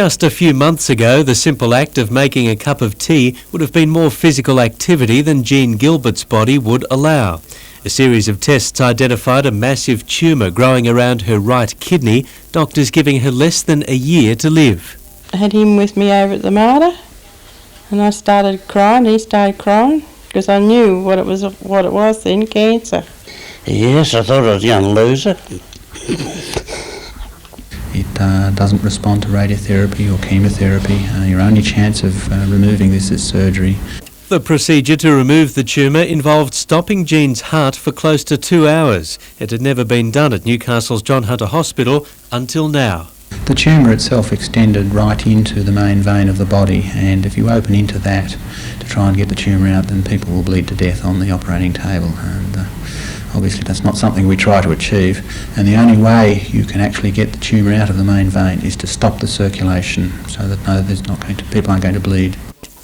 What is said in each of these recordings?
Just a few months ago, the simple act of making a cup of tea would have been more physical activity than Jean Gilbert's body would allow. A series of tests identified a massive tumour growing around her right kidney, doctors giving her less than a year to live. I had him with me over at the Martyr, and I started crying, he started crying, because I knew what it was then, cancer. Yes, I thought I was going to lose it. It doesn't respond to radiotherapy or chemotherapy. Your only chance of removing this is surgery. The procedure to remove the tumour involved stopping Jean's heart for close to 2 hours. It had never been done at Newcastle's John Hunter Hospital until now. The tumour itself extended right into the main vein of the body, and if you open into that to try and get the tumour out, then people will bleed to death on the operating table. And obviously that's not something we try to achieve, and the only way you can actually get the tumour out of the main vein is to stop the circulation so that people aren't going to bleed.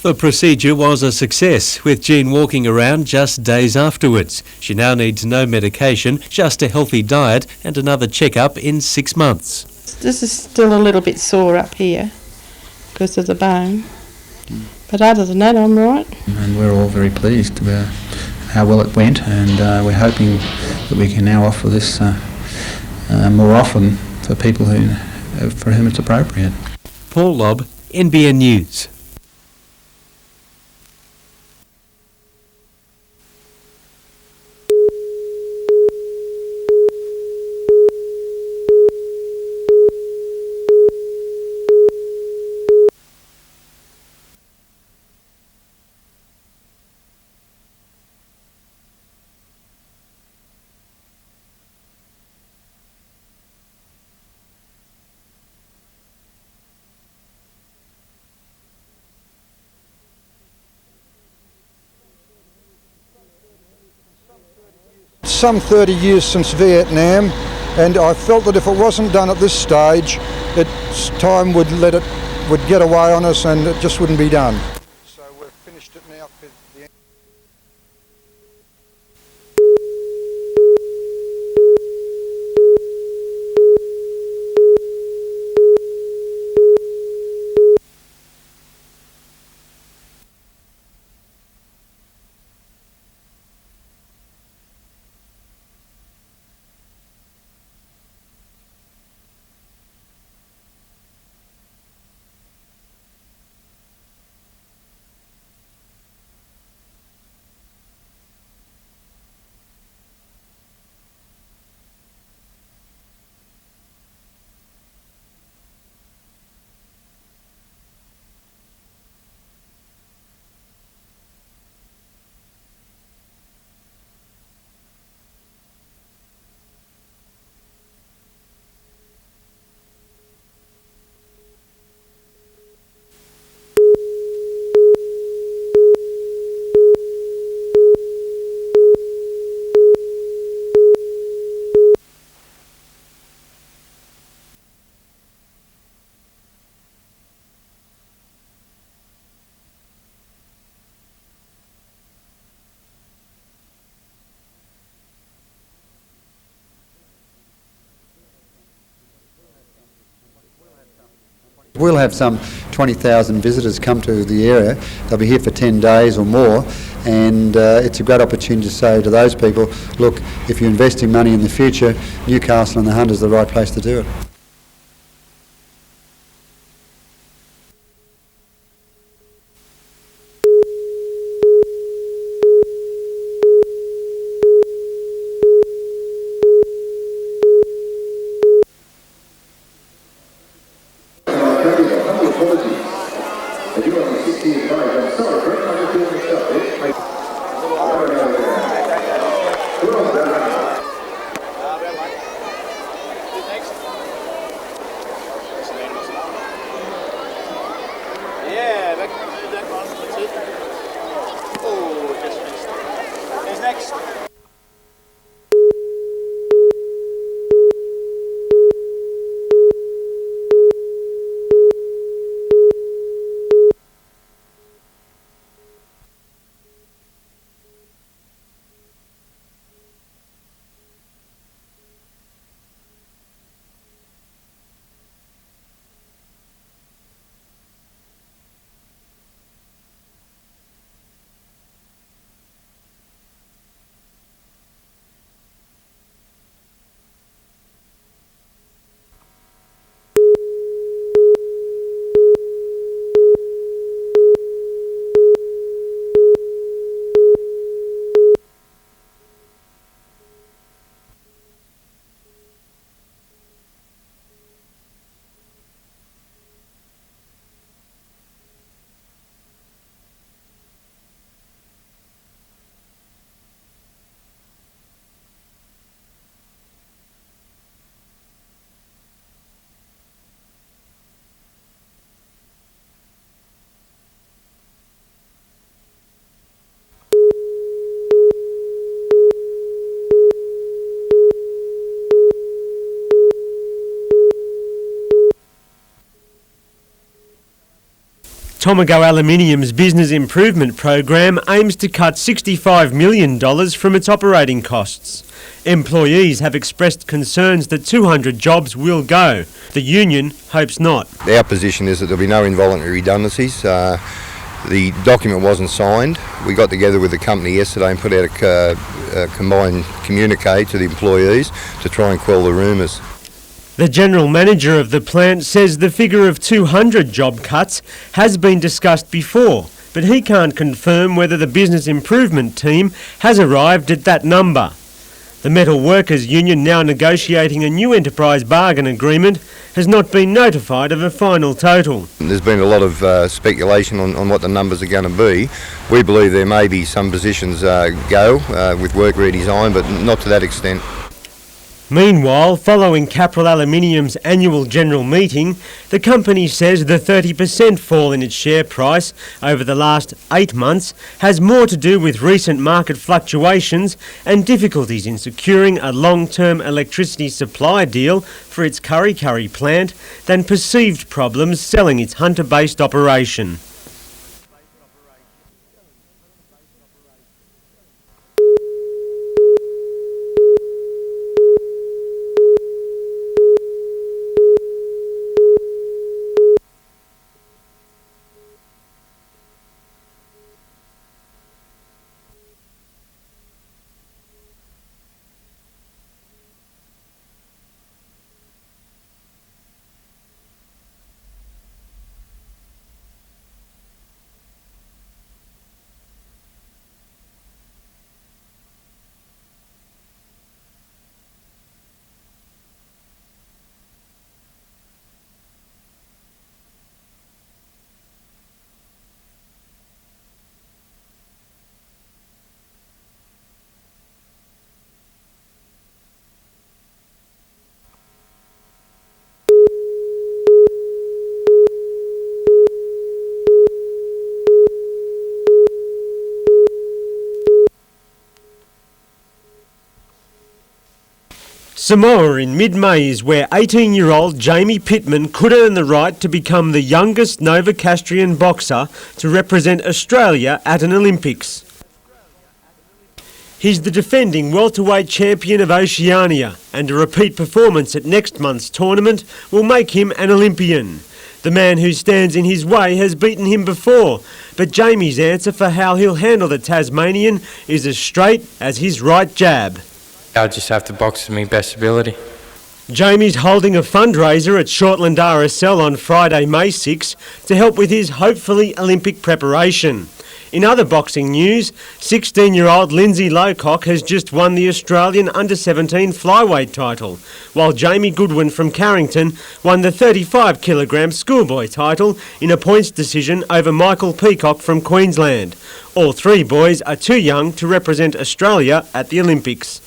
The procedure was a success, with Jean walking around just days afterwards. She now needs no medication, just a healthy diet and another checkup in 6 months. This is still a little bit sore up here because of the bone, but other than that I'm right. And we're all very pleased about how well it went, and we're hoping that we can now offer this more often for people for whom it's appropriate. Paul Lobb, NBN News. Some 30 years since Vietnam, and I felt that if it wasn't done at this stage, time would get away on us and it just wouldn't be done. So we've finished it now for the end. We'll have some 20,000 visitors come to the area. They'll be here for 10 days or more, and it's a great opportunity to say to those people, look, if you're investing money in the future, Newcastle and the Hunt is the right place to do it. Tomago Aluminium's business improvement program aims to cut $65 million from its operating costs. Employees have expressed concerns that 200 jobs will go. The union hopes not. Our position is that there'll be no involuntary redundancies. The document wasn't signed. We got together with the company yesterday and put out a combined communique to the employees to try and quell the rumours. The general manager of the plant says the figure of 200 job cuts has been discussed before, but he can't confirm whether the business improvement team has arrived at that number. The Metal Workers Union, now negotiating a new enterprise bargain agreement, has not been notified of a final total. There's been a lot of speculation on what the numbers are going to be. We believe there may be some positions go with work redesign, but not to that extent. Meanwhile, following Capral Aluminium's annual general meeting, the company says the 30% fall in its share price over the last 8 months has more to do with recent market fluctuations and difficulties in securing a long-term electricity supply deal for its Kurri Kurri plant than perceived problems selling its Hunter-based operation. Samoa in mid-May is where 18-year-old Jamie Pittman could earn the right to become the youngest Novocastrian boxer to represent Australia at an Olympics. He's the defending welterweight champion of Oceania, and a repeat performance at next month's tournament will make him an Olympian. The man who stands in his way has beaten him before, but Jamie's answer for how he'll handle the Tasmanian is as straight as his right jab. I'll just have to box to my best ability. Jamie's holding a fundraiser at Shortland RSL on Friday, May 6 to help with his hopefully Olympic preparation. In other boxing news, 16-year-old Lindsay Lowcock has just won the Australian Under-17 flyweight title, while Jamie Goodwin from Carrington won the 35-kilogram schoolboy title in a points decision over Michael Peacock from Queensland. All three boys are too young to represent Australia at the Olympics.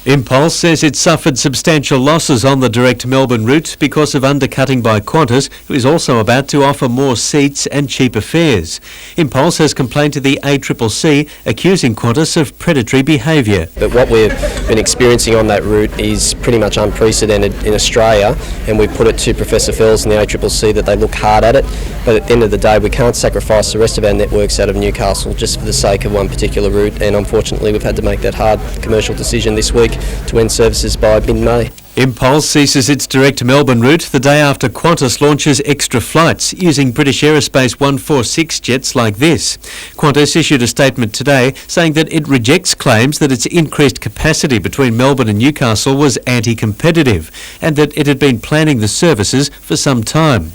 Impulse says it suffered substantial losses on the direct Melbourne route because of undercutting by Qantas, who is also about to offer more seats and cheaper fares. Impulse has complained to the ACCC, accusing Qantas of predatory behaviour. But what we've been experiencing on that route is pretty much unprecedented in Australia, and we put it to Professor Fells and the ACCC that they look hard at it, but at the end of the day we can't sacrifice the rest of our networks out of Newcastle just for the sake of one particular route, and unfortunately we've had to make that hard commercial decision this week to end services by mid-May. Impulse ceases its direct Melbourne route the day after Qantas launches extra flights using British Aerospace 146 jets like this. Qantas issued a statement today saying that it rejects claims that its increased capacity between Melbourne and Newcastle was anti-competitive and that it had been planning the services for some time.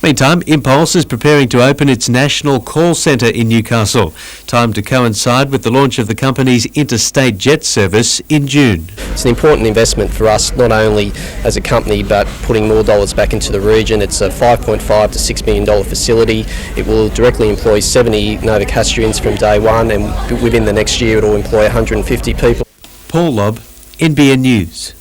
Meantime, Impulse is preparing to open its national call centre in Newcastle, timed to coincide with the launch of the company's interstate jet service in June. It's an important investment for us, not only as a company, but putting more dollars back into the region. It's a $5.5 to $6 million facility. It will directly employ 70 Novocastrians from day one, and within the next year it will employ 150 people. Paul Lobb, NBN News.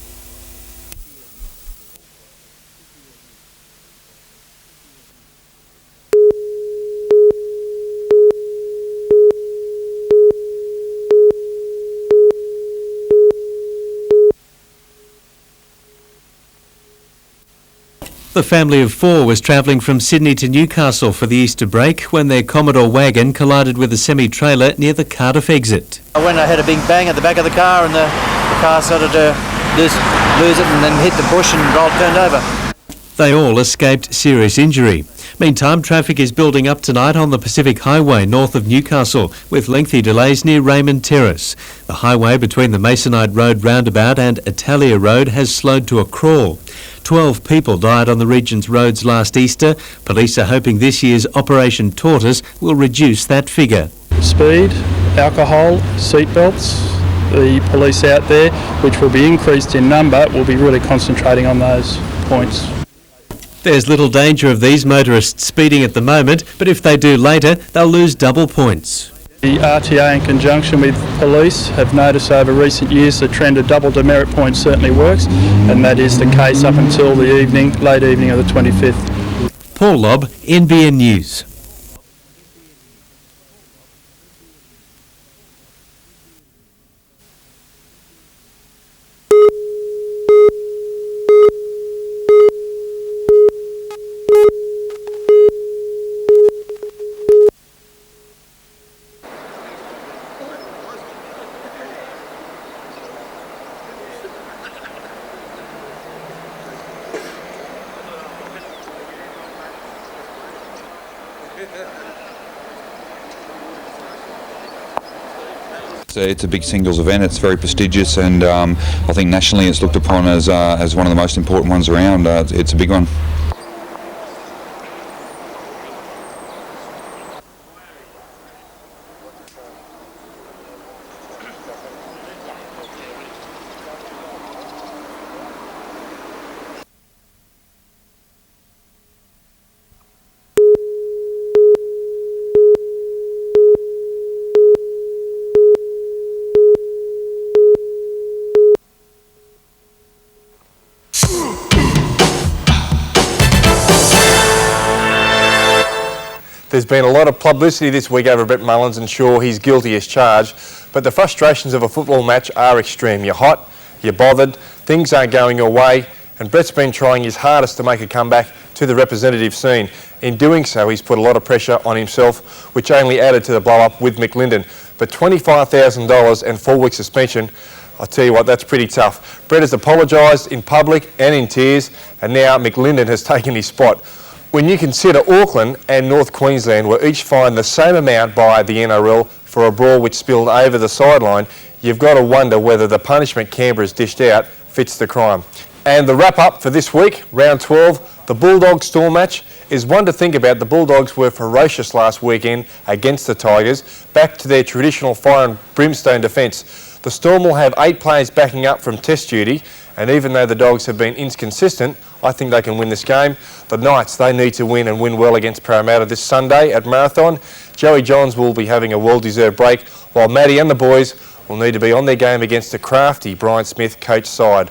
The family of four was travelling from Sydney to Newcastle for the Easter break when their Commodore wagon collided with a semi-trailer near the Cardiff exit. When I had a big bang at the back of the car and the car started to lose it and then hit the bush and turned over. They all escaped serious injury. Meantime, traffic is building up tonight on the Pacific Highway north of Newcastle, with lengthy delays near Raymond Terrace. The highway between the Masonite Road roundabout and Italia Road has slowed to a crawl. 12 people died on the region's roads last Easter. Police are hoping this year's Operation Tortoise will reduce that figure. Speed, alcohol, seatbelts. The police out there, which will be increased in number, will be really concentrating on those points. There's little danger of these motorists speeding at the moment, but if they do later, they'll lose double points. The RTA in conjunction with police have noticed over recent years the trend of double demerit points certainly works, and that is the case up until the late evening of the 25th. Paul Lobb, NBN News. It's a big singles event. It's very prestigious, and I think nationally it's looked upon as one of the most important ones around. It's a big one. There's been a lot of publicity this week over Brett Mullins, and sure, he's guilty as charged, but the frustrations of a football match are extreme. You're hot, you're bothered, things aren't going your way, and Brett's been trying his hardest to make a comeback to the representative scene. In doing so, he's put a lot of pressure on himself, which only added to the blow-up with McLinden. But $25,000 and 4-week suspension, I'll tell you what, that's pretty tough. Brett has apologised in public and in tears, and now McLinden has taken his spot. When you consider Auckland and North Queensland were each fined the same amount by the NRL for a brawl which spilled over the sideline, you've got to wonder whether the punishment Canberra's dished out fits the crime. And the wrap-up for this week, round 12, the Bulldogs-Storm match, is one to think about. The Bulldogs were ferocious last weekend against the Tigers, back to their traditional fire and brimstone defence. The Storm will have 8 players backing up from test duty, and even though the Dogs have been inconsistent, I think they can win this game. The Knights, they need to win and win well against Parramatta this Sunday at Marathon. Joey Johns will be having a well-deserved break, while Matty and the boys will need to be on their game against a crafty Brian Smith coach side.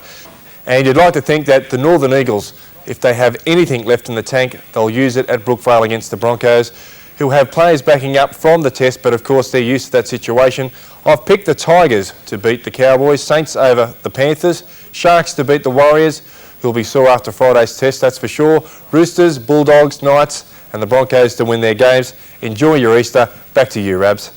And you'd like to think that the Northern Eagles, if they have anything left in the tank, they'll use it at Brookvale against the Broncos, who have players backing up from the test, but of course they're used to that situation. I've picked the Tigers to beat the Cowboys, Saints over the Panthers, Sharks to beat the Warriors, who'll be sore after Friday's test, that's for sure. Roosters, Bulldogs, Knights and the Broncos to win their games. Enjoy your Easter. Back to you, Rabs.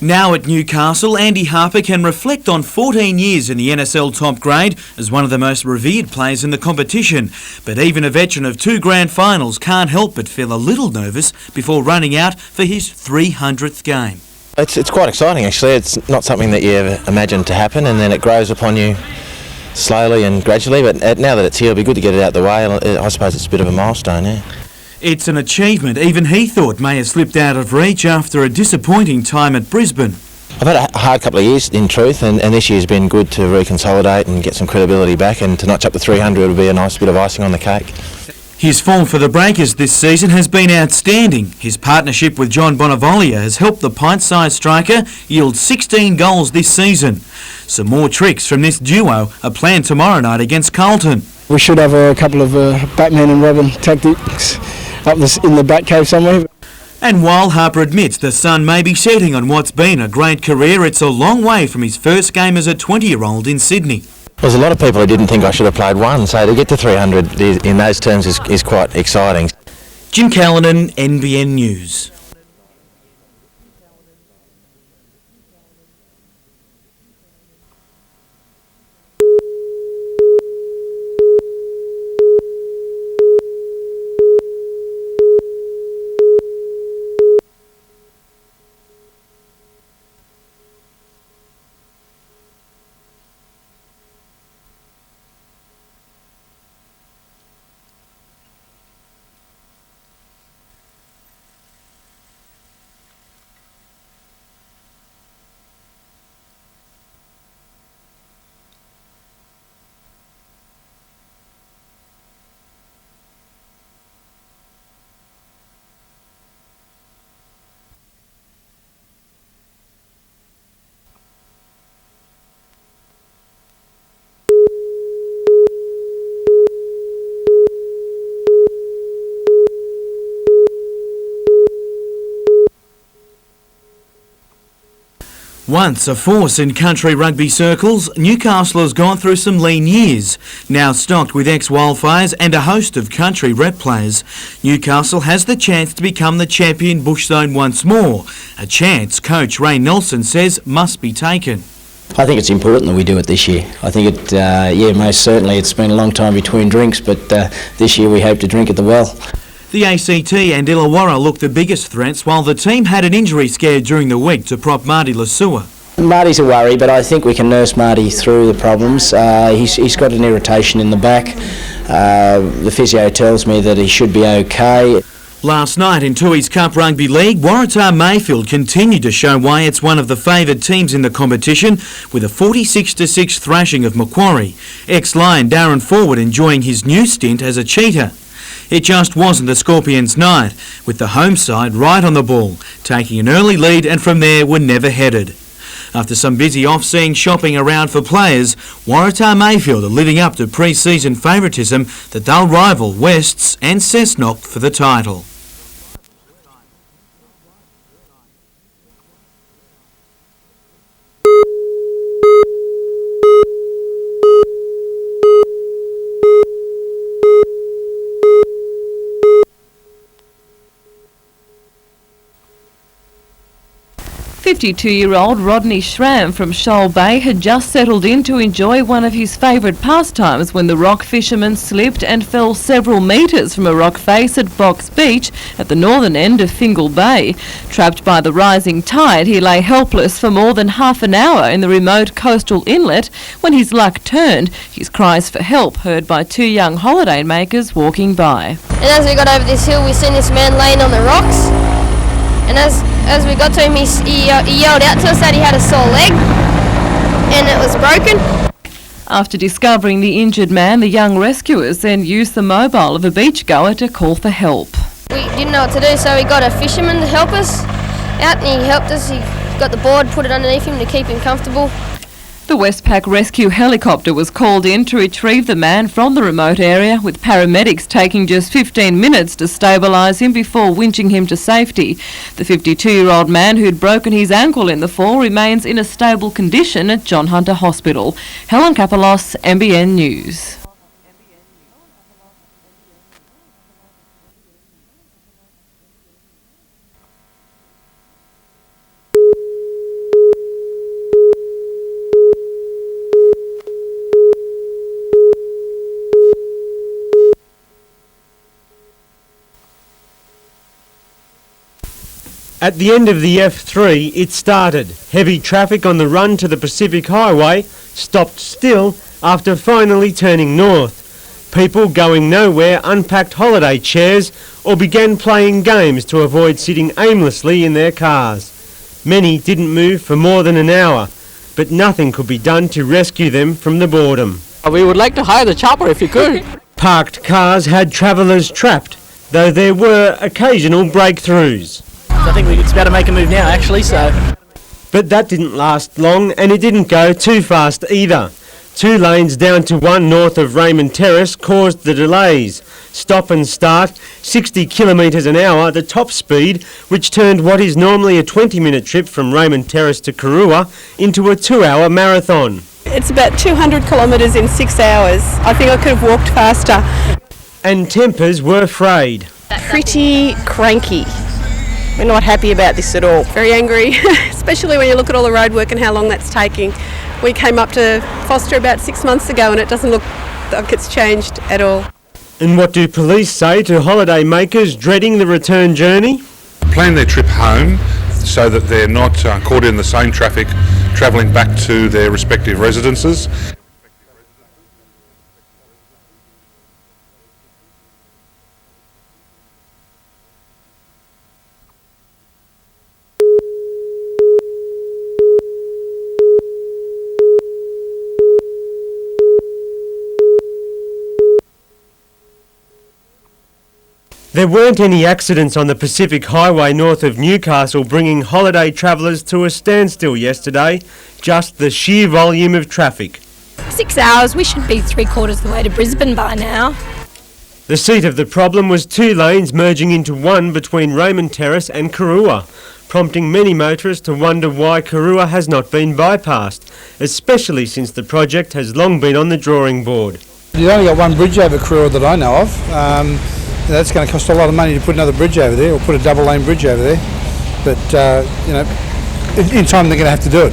Now at Newcastle, Andy Harper can reflect on 14 years in the NSL top grade as one of the most revered players in the competition. But even a veteran of 2 grand finals can't help but feel a little nervous before running out for his 300th game. It's quite exciting actually. It's not something that you ever imagined to happen, and then it grows upon you slowly and gradually. But now that it's here, it'll be good to get it out the way. I suppose it's a bit of a milestone, yeah. It's an achievement even he thought may have slipped out of reach after a disappointing time at Brisbane. I've had a hard couple of years, in truth, and this year's been good to reconsolidate and get some credibility back, and to notch up to 300 would be a nice bit of icing on the cake. His form for the Breakers this season has been outstanding. His partnership with John Bonavolia has helped the pint-sized striker yield 16 goals this season. Some more tricks from this duo are planned tomorrow night against Carlton. We should have a couple of Batman and Robin tactics up in the Batcave somewhere. And while Harper admits the son may be setting on what's been a great career, it's a long way from his first game as a 20-year-old in Sydney. There's a lot of people who didn't think I should have played one, so to get to 300 in those terms is quite exciting. Jim Callanan, NBN News. Once a force in country rugby circles, Newcastle has gone through some lean years. Now stocked with ex-Wildfires and a host of country rep players, Newcastle has the chance to become the champion bush zone once more. A chance coach Ray Nelson says must be taken. I think it's important that we do it this year. I think most certainly it's been a long time between drinks, but this year we hope to drink at the well. The ACT and Illawarra looked the biggest threats, while the team had an injury scare during the week to prop Marty Lasua. Marty's a worry, but I think we can nurse Marty through the problems. He's got an irritation in the back. The physio tells me that he should be okay. Last night in Tui's Cup Rugby League, Waratah Mayfield continued to show why it's one of the favoured teams in the competition with a 46-6 thrashing of Macquarie. Ex-Lion Darren Forward enjoying his new stint as a cheater. It just wasn't the Scorpions' night, with the home side right on the ball, taking an early lead and from there were never headed. After some busy off-scene shopping around for players, Waratah Mayfield are living up to pre-season favouritism that they'll rival Wests and Cessnock for the title. .52-year-old Rodney Schramm from Shoal Bay had just settled in to enjoy one of his favourite pastimes when the rock fisherman slipped and fell several metres from a rock face at Box Beach at the northern end of Fingal Bay. Trapped by the rising tide, he lay helpless for more than half an hour in the remote coastal inlet when his luck turned, his cries for help heard by two young holiday makers walking by. And as we got over this hill, we seen this man laying on the rocks, and as we got to him, he yelled out to us that he had a sore leg and it was broken. After discovering the injured man, the young rescuers then used the mobile of a beachgoer to call for help. We didn't know what to do, so we got a fisherman to help us out, and he helped us. He got the board, put it underneath him to keep him comfortable. The Westpac rescue helicopter was called in to retrieve the man from the remote area, with paramedics taking just 15 minutes to stabilise him before winching him to safety. The 52-year-old man who'd broken his ankle in the fall remains in a stable condition at John Hunter Hospital. Helen Kapelos, NBN News. At the end of the F3, it started. Heavy traffic on the run to the Pacific Highway stopped still after finally turning north. People going nowhere unpacked holiday chairs or began playing games to avoid sitting aimlessly in their cars. Many didn't move for more than an hour, but nothing could be done to rescue them from the boredom. We would like to hire the chopper if you could. Parked cars had travellers trapped, though there were occasional breakthroughs. I think it's about to make a move now, actually, so... But that didn't last long, and it didn't go too fast either. 2 lanes down to one north of Raymond Terrace caused the delays. Stop and start, 60 kilometres an hour, the top speed, which turned what is normally a 20-minute trip from Raymond Terrace to Kurua into a 2-hour marathon. It's about 200 kilometres in 6 hours. I think I could have walked faster. And tempers were frayed. Pretty cranky. We're not happy about this at all. Very angry, especially when you look at all the road work and how long that's taking. We came up to Foster about 6 months ago and it doesn't look like it's changed at all. And what do police say to holiday makers dreading the return journey? Plan their trip home so that they're not caught in the same traffic travelling back to their respective residences. There weren't any accidents on the Pacific Highway north of Newcastle, bringing holiday travellers to a standstill yesterday, just the sheer volume of traffic. 6 hours, we should be 3/4 of the way to Brisbane by now. The seat of the problem was 2 lanes merging into one between Raymond Terrace and Kurua, prompting many motorists to wonder why Kurua has not been bypassed, especially since the project has long been on the drawing board. You've only got one bridge over Kurua that I know of. That's going to cost a lot of money to put another bridge over there, or put a double-lane bridge over there. But, in time they're going to have to do it.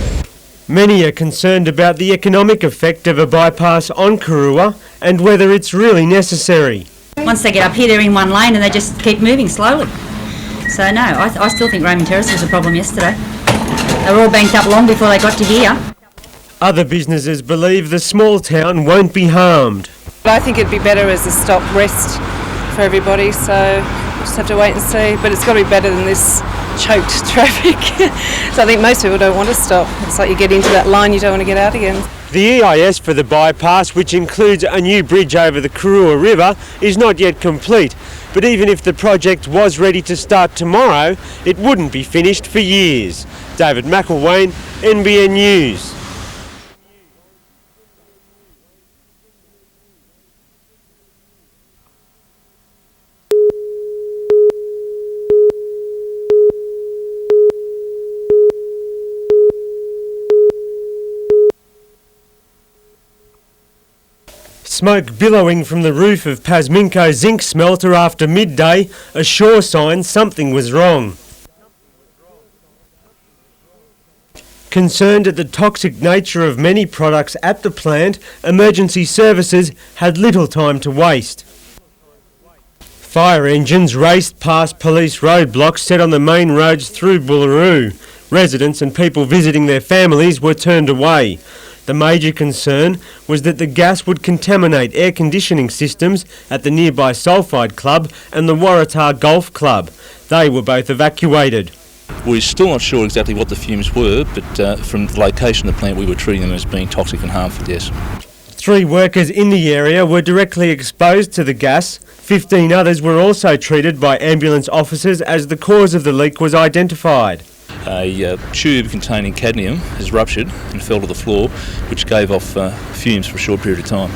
Many are concerned about the economic effect of a bypass on Kurua and whether it's really necessary. Once they get up here, they're in one lane and they just keep moving slowly. So no, I still think Raymond Terrace was a problem yesterday. They were all banked up long before they got to here. Other businesses believe the small town won't be harmed. I think it'd be better as a stop rest for everybody, so we'll just have to wait and see. But it's got to be better than this choked traffic. So I think most people don't want to stop. It's like you get into that line, you don't want to get out again. The EIS for the bypass, which includes a new bridge over the Kurua River, is not yet complete. But even if the project was ready to start tomorrow, it wouldn't be finished for years. David McElwain, NBN News. Smoke billowing from the roof of Pasminco zinc smelter after midday, a sure sign something was wrong. Concerned at the toxic nature of many products at the plant, emergency services had little time to waste. Fire engines raced past police roadblocks set on the main roads through Bullaroo. Residents and people visiting their families were turned away. The major concern was that the gas would contaminate air conditioning systems at the nearby Sulphide Club and the Waratah Golf Club. They were both evacuated. We're still not sure exactly what the fumes were, but from the location of the plant we were treating them as being toxic and harmful, yes. 3 workers in the area were directly exposed to the gas. 15 others were also treated by ambulance officers as the cause of the leak was identified. A tube containing cadmium has ruptured and fell to the floor, which gave off fumes for a short period of time.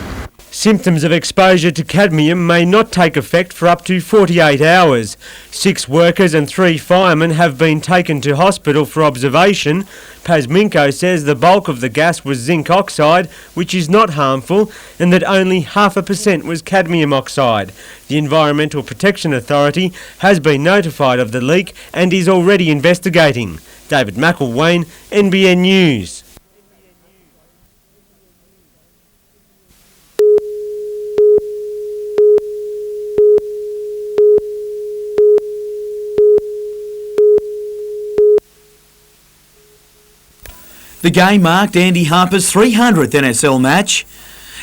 Symptoms of exposure to cadmium may not take effect for up to 48 hours. 6 workers and 3 firemen have been taken to hospital for observation. Pasminco says the bulk of the gas was zinc oxide, which is not harmful, and that only 0.5% was cadmium oxide. The Environmental Protection Authority has been notified of the leak and is already investigating. David McElwain, NBN News. The game marked Andy Harper's 300th NSL match,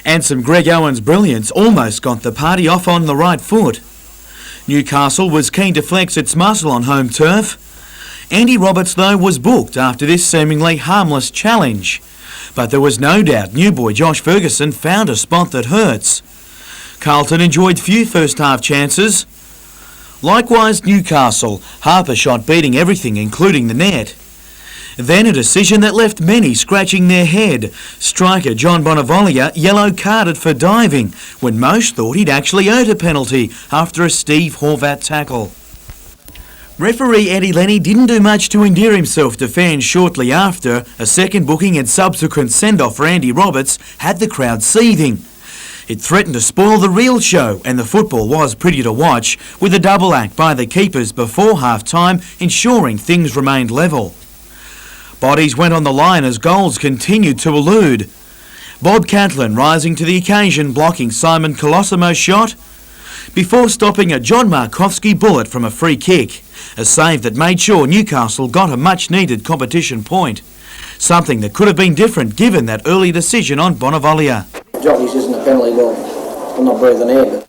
and some Greg Owens brilliance almost got the party off on the right foot. Newcastle was keen to flex its muscle on home turf. Andy Roberts, though, was booked after this seemingly harmless challenge. But there was no doubt new boy Josh Ferguson found a spot that hurts. Carlton enjoyed few first-half chances. Likewise, Newcastle. Harper shot beating everything, including the net. Then a decision that left many scratching their head. Striker John Bonavolia yellow-carded for diving, when most thought he'd actually earned a penalty after a Steve Horvat tackle. Referee Eddie Lenny didn't do much to endear himself to fans shortly after. A second booking and subsequent send-off for Andy Roberts had the crowd seething. It threatened to spoil the real show, and the football was pretty to watch, with a double act by the keepers before half-time ensuring things remained level. Bodies went on the line as goals continued to elude. Bob Catlin rising to the occasion, blocking Simon Colosimo's shot before stopping a John Markovski bullet from a free kick, a save that made sure Newcastle got a much-needed competition point, something that could have been different given that early decision on Bonavolia. Jockeys isn't a penalty, well, I'm not breathing air, but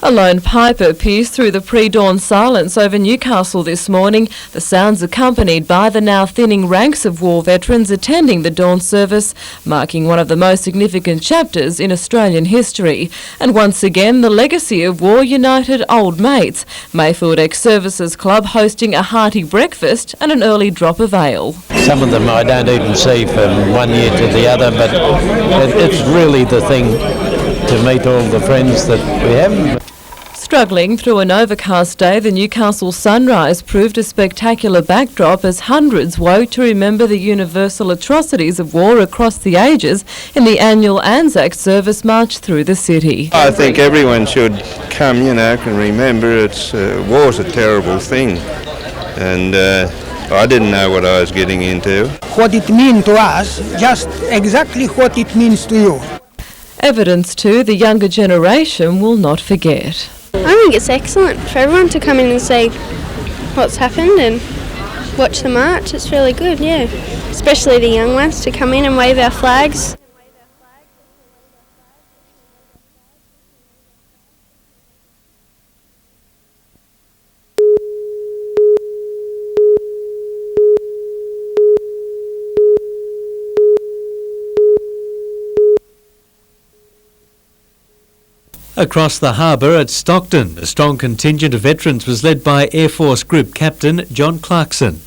A lone piper pierced through the pre-dawn silence over Newcastle this morning, the sounds accompanied by the now thinning ranks of war veterans attending the dawn service, marking one of the most significant chapters in Australian history. And once again, the legacy of war united old mates. Mayfield Ex-Services Club hosting a hearty breakfast and an early drop of ale. Some of them I don't even see from one year to the other, but it's really the thing to meet all the friends that we have. Struggling through an overcast day, the Newcastle sunrise proved a spectacular backdrop as hundreds woke to remember the universal atrocities of war across the ages in the annual Anzac service march through the city. I think everyone should come, and remember war's a terrible thing, and I didn't know what I was getting into. What it means to us, just exactly what it means to you. Evidence too the younger generation will not forget. I think it's excellent for everyone to come in and see what's happened and watch the march. It's really good, yeah. Especially the young ones to come in and wave our flags. Across the harbour at Stockton, a strong contingent of veterans was led by Air Force Group Captain John Clarkson.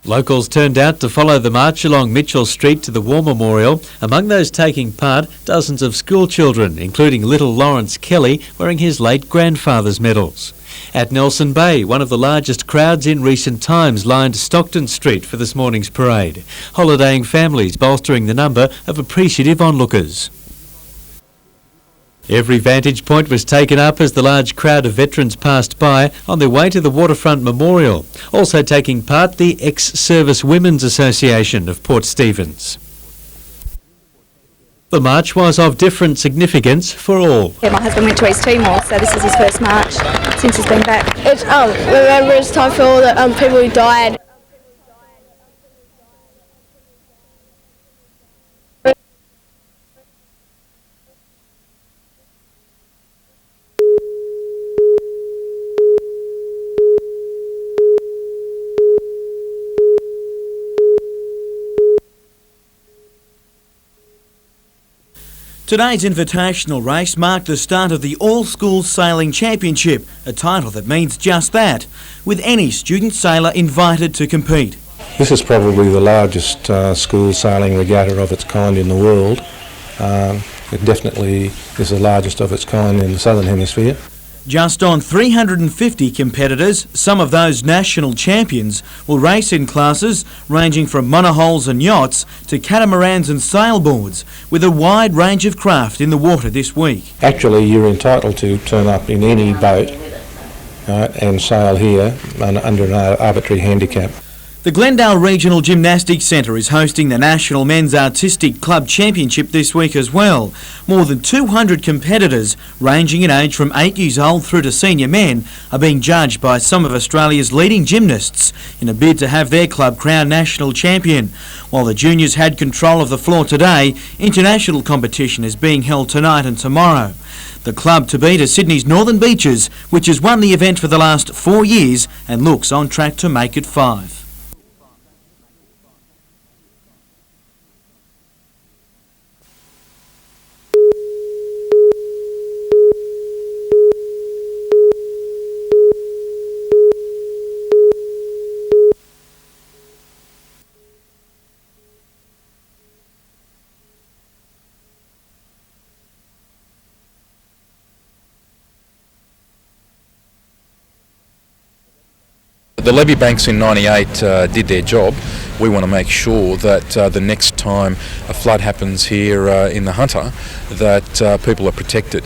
Locals turned out to follow the march along Mitchell Street to the War Memorial. Among those taking part, dozens of school children, including little Lawrence Kelly, wearing his late grandfather's medals. At Nelson Bay, one of the largest crowds in recent times lined Stockton Street for this morning's parade, holidaying families bolstering the number of appreciative onlookers. Every vantage point was taken up as the large crowd of veterans passed by on their way to the Waterfront Memorial. Also taking part, the Ex-Service Women's Association of Port Stephens. The march was of different significance for all. Yeah, my husband went to East Timor, so this is his first march since he's been back. It's remembrance time for all the people who died. Today's invitational race marked the start of the All-School Sailing Championship, a title that means just that, with any student sailor invited to compete. This is probably the largest school sailing regatta of its kind in the world. It definitely is the largest of its kind in the Southern Hemisphere. Just on 350 competitors, some of those national champions will race in classes ranging from monohulls and yachts to catamarans and sailboards, with a wide range of craft in the water this week. Actually, you're entitled to turn up in any boat and sail here under an arbitrary handicap. The Glendale Regional Gymnastics Centre is hosting the National Men's Artistic Club Championship this week as well. More than 200 competitors, ranging in age from 8 years old through to senior men, are being judged by some of Australia's leading gymnasts in a bid to have their club crowned national champion. While the juniors had control of the floor today, international competition is being held tonight and tomorrow. The club to beat is Sydney's Northern Beaches, which has won the event for the last 4 years and looks on track to make it 5. The levee banks in '98 did their job. We want to make sure that the next time a flood happens here in the Hunter, that people are protected.